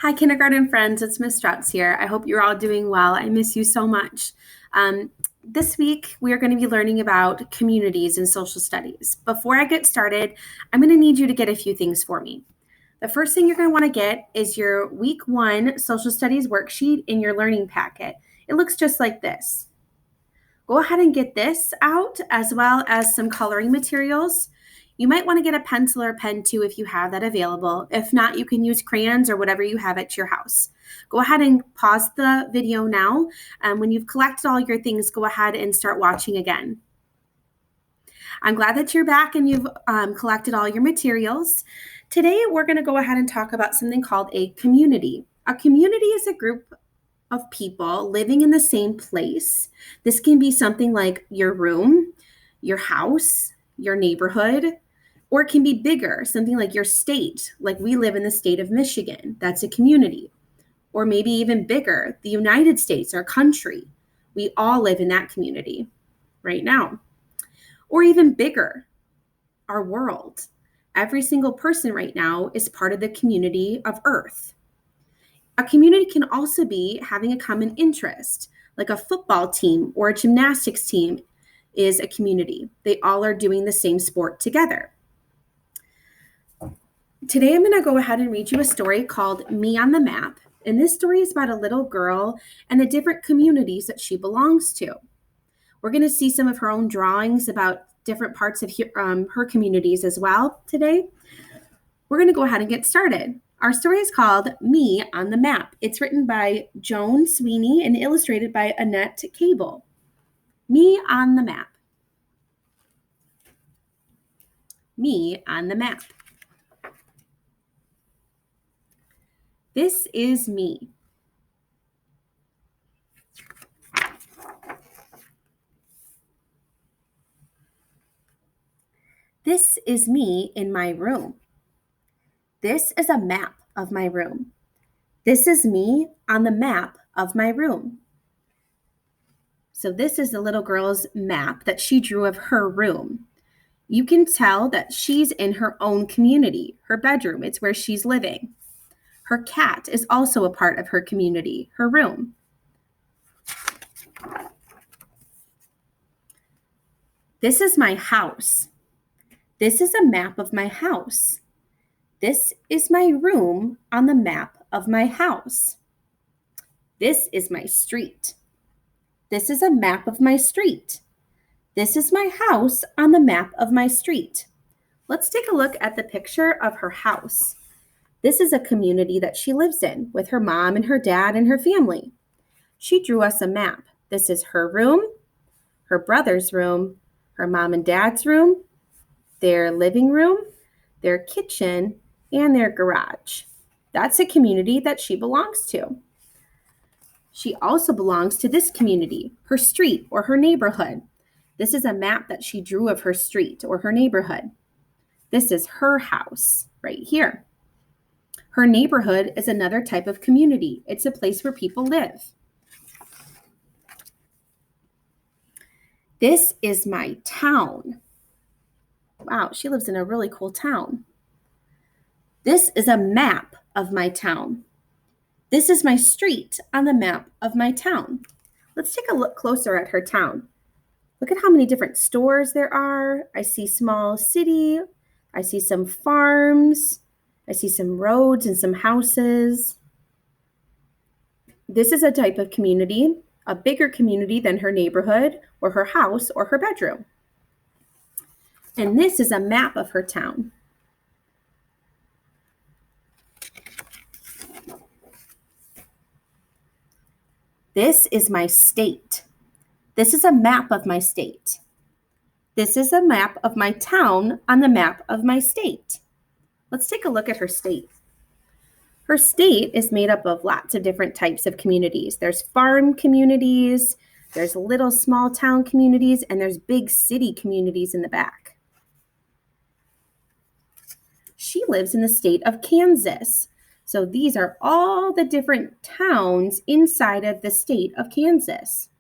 Hi, kindergarten friends. It's Miss Strutz here. I hope you're all doing well. I miss you so much. This week, we are going to be learning about communities in social studies. Before I get started, I'm going to need you to get a few things for me. The first thing you're going to want to get is your week 1 social studies worksheet in your learning packet. It looks just like this. Go ahead and get this out, as well as some coloring materials. You might want to get a pencil or pen too if you have that available. If not, you can use crayons or whatever you have at your house. Go ahead and pause the video now. When you've collected all your things, go ahead and start watching again. I'm glad that you're back and you've collected all your materials. Today, we're going to go ahead and talk about something called a community. A community is a group of people living in the same place. This can be something like your room, your house, your neighborhood, or it can be bigger, something like your state. Like we live in the state of Michigan. That's a community. Or maybe even bigger, the United States, our country. We all live in that community right now. Or even bigger, our world. Every single person right now is part of the community of Earth. A community can also be having a common interest, like a football team or a gymnastics team is a community. They all are doing the same sport together. Today, I'm going to go ahead and read you a story called Me on the Map. And this story is about a little girl and the different communities that she belongs to. We're going to see some of her own drawings about different parts of her communities as well today. We're going to go ahead and get started. Our story is called Me on the Map. It's written by Joan Sweeney and illustrated by Annette Cable. Me on the Map. Me on the Map. This is me. This is me in my room. This is a map of my room. This is me on the map of my room. So this is the little girl's map that she drew of her room. You can tell that she's in her own community, her bedroom. It's where she's living. Her cat is also a part of her community, her room. This is my house. This is a map of my house. This is my room on the map of my house. This is my street. This is a map of my street. This is my house on the map of my street. Let's take a look at the picture of her house. This is a community that she lives in with her mom and her dad and her family. She drew us a map. This is her room, her brother's room, her mom and dad's room, their living room, their kitchen, and their garage. That's a community that she belongs to. She also belongs to this community, her street or her neighborhood. This is a map that she drew of her street or her neighborhood. This is her house right here. Her neighborhood is another type of community. It's a place where people live. This is my town. Wow, she lives in a really cool town. This is a map of my town. This is my street on the map of my town. Let's take a look closer at her town. Look at how many different stores there are. I see small city. I see some farms. I see some roads and some houses. This is a type of community, a bigger community than her neighborhood or her house or her bedroom. And this is a map of her town. This is my state. This is a map of my state. This is a map of my town on the map of my state. Let's take a look at her state. Her state is made up of lots of different types of communities. There's farm communities, there's little small town communities, and there's big city communities in the back. She lives in the state of Kansas. So these are all the different towns inside of the state of Kansas.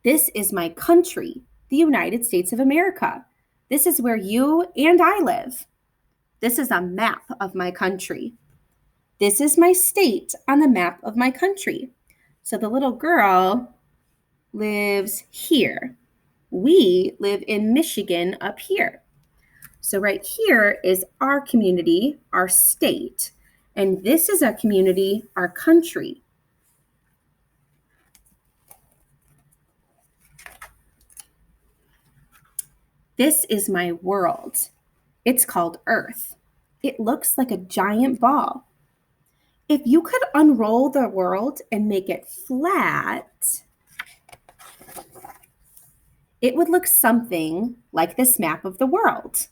This is my country, the United States of America. This is where you and I live. This is a map of my country. This is my state on the map of my country. So the little girl lives here. We live in Michigan up here. So right here is our community, our state, and this is our community, our country. This is my world. It's called Earth. It looks like a giant ball. If you could unroll the world and make it flat, it would look something like this map of the world.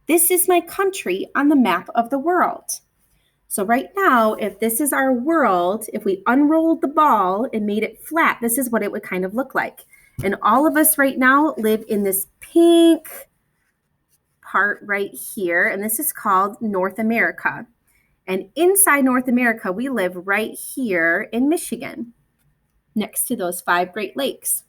This is my country on the map of the world. So right now, if this is our world, if we unrolled the ball and made it flat, this is what it would kind of look like. And all of us right now live in this pink part right here, and this is called North America. And inside North America, we live right here in Michigan, next to those 5 Great Lakes.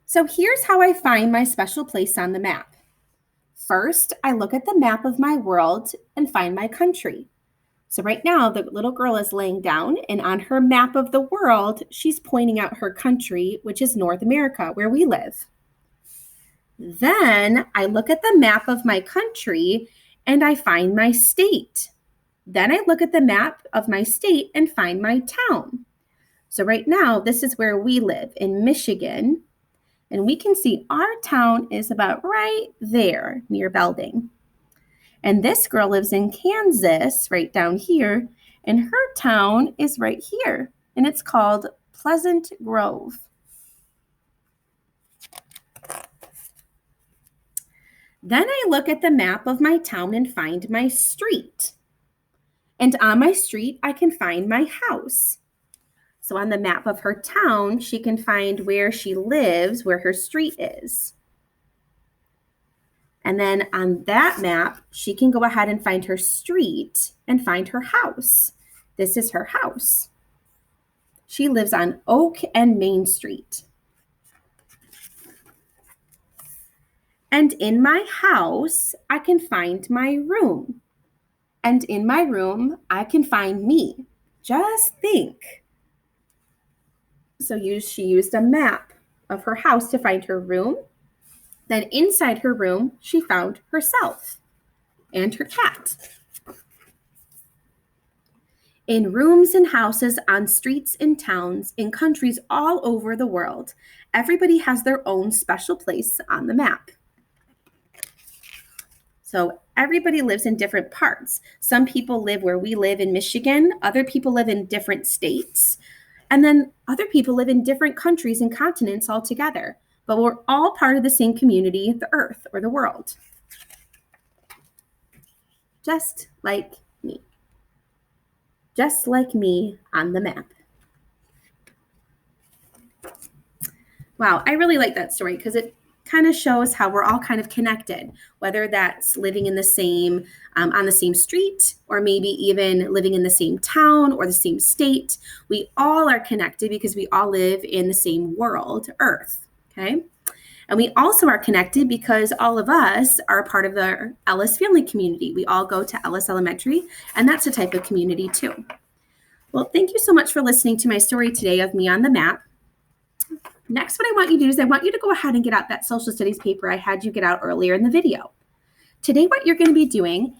So here's how I find my special place on the map. First, I look at the map of my world and find my country. So right now, the little girl is laying down, and on her map of the world, she's pointing out her country, which is North America, where we live. Then I look at the map of my country and I find my state. Then I look at the map of my state and find my town. So right now, this is where we live in Michigan. And we can see our town is about right there near Belding. And this girl lives in Kansas, right down here, and her town is right here, and it's called Pleasant Grove. Then I look at the map of my town and find my street. And on my street, I can find my house. So on the map of her town, she can find where she lives, where her street is. And then on that map, she can go ahead and find her street and find her house. This is her house. She lives on Oak and Main Street. And in my house, I can find my room. And in my room, I can find me. Just think. So she used a map of her house to find her room. Then inside her room, she found herself and her cat. In rooms and houses, on streets and towns, in countries all over the world, everybody has their own special place on the map. So everybody lives in different parts. Some people live where we live in Michigan. Other people live in different states. And then other people live in different countries and continents altogether. But we're all part of the same community, the earth or the world. Just like me. Just like me on the map. Wow, I really like that story because it kind of shows how we're all kind of connected, whether that's living in the same, on the same street, or maybe even living in the same town or the same state. We all are connected because we all live in the same world, Earth, okay? And we also are connected because all of us are part of the Ellis family community. We all go to Ellis Elementary, and that's a type of community too. Well, thank you so much for listening to my story today of me on the map. Next, what I want you to do is I want you to go ahead and get out that social studies paper I had you get out earlier in the video. Today, what you're going to be doing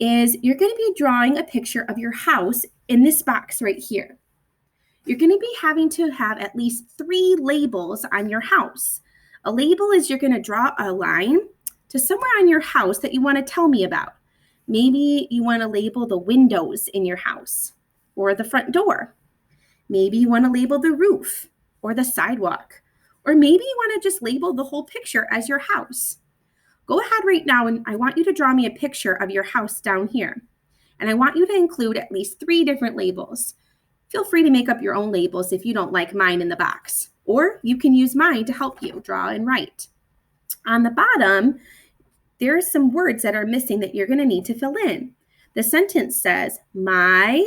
is you're going to be drawing a picture of your house in this box right here. You're going to be having to have at least 3 labels on your house. A label is you're going to draw a line to somewhere on your house that you want to tell me about. Maybe you want to label the windows in your house or the front door. Maybe you want to label the roof or the sidewalk, or maybe you want to just label the whole picture as your house. Go ahead right now, and I want you to draw me a picture of your house down here. And I want you to include at least 3 different labels. Feel free to make up your own labels if you don't like mine in the box, or you can use mine to help you draw and write. On the bottom, there are some words that are missing that you're going to need to fill in. The sentence says, my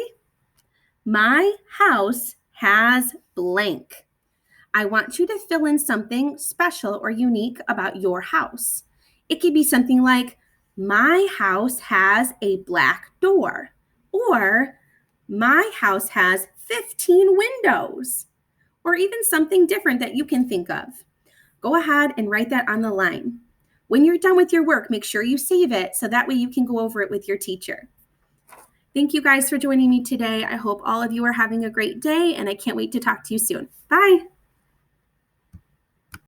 house has blank. I want you to fill in something special or unique about your house. It could be something like, my house has a black door, or my house has 15 windows, or even something different that you can think of. Go ahead and write that on the line. When you're done with your work, make sure you save it so that way you can go over it with your teacher. Thank you guys for joining me today. I hope all of you are having a great day, and I can't wait to talk to you soon. Bye.